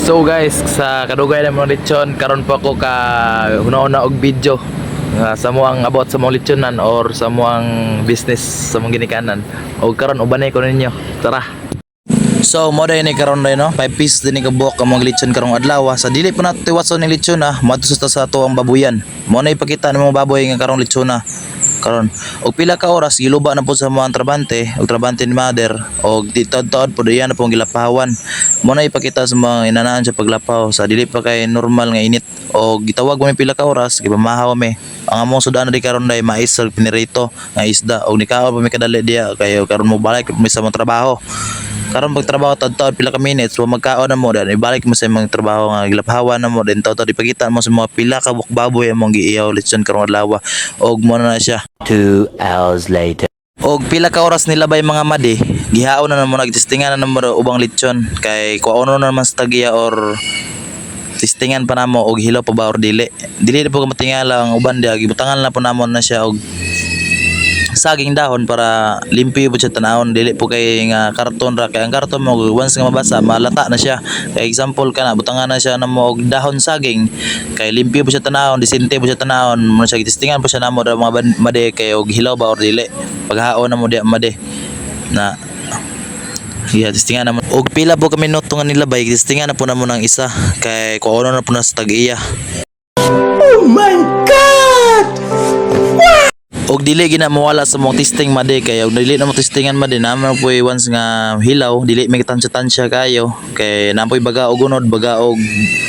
So guys, sa kadugay na mga lechon, karon po ako ka una-una og video sa muang about sa mga lechonan or sa muang business sa mga ginikanan. O karon ubanay ko ninyo. Tara. So mo day ni karon day no, 5 pieces din ni kabuok ang mga lechon karong adlaw. Sa dili pa nato tiwatson ni lechon matus sa ato ang babuyan. Mo na ipakita ng mga baboy nga karong lechon karon. Og pila ka oras giluba na po sa mga trabante, og trabante ni mother og titod-tod po diyan na pong gilapawan. Mo na ipakita sa mga inanaan sa paglapaw sa dili pa kay normal nga init og gitawag mo pila ka oras gipamahaw mi. Ang among sudan di karon day mais ug pinirito nga isda og nikaon pa mi kadali diya kay karon mo balik mi sa mga trabaho. Karon pagtrabaho tad-taon pila ka minutes wa magkaon na mo dan ibalik mo sa imong trabaho nga gilapawan na mo den taw-taw ipakita mo sa mga pila ka baboy among giiyaw lechon karong adlaw og mo na siya. 2 hours later. Og pila ka oras nilabay mga madi, gihaon na mo nagtestingan na mo ubang lechon kay kuono na naman sa tagiya or testingan pa namo og hilaw pa ba or dili. Dili na po matingala ang uban dia gibutangan na po namon na siya og saging dahon para limpyo po siya tanahon dili po kay nga karton ra kay ang karton mo once nga mabasa malata na siya kay example kana butangan na siya namo og dahon saging kay limpyo po siya tanahon disente po siya tanahon mo siya gitistingan po siya namo ra mga made kay og hilaw ba or dili paghaon na mo di made na testingan na mo og pila po ka minuto nga nilabay testingan na po namo ng isa kay kuono na po na sa tag-iya. Oh my God! Og dili gina mawala sa mong testing made kay og dili na mo testingan made naman po once nga hilaw dili may tansya kayo kay napoy baga og unod baga og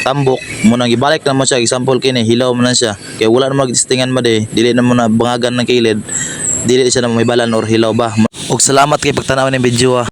tambok mo nang gibalik na mo siya example kini hilaw man na siya kay wala na mag-testingan made dili na mo na bangagan ng kilid dili siya na may balan or hilaw ba. Og salamat kay pagtanaw ng video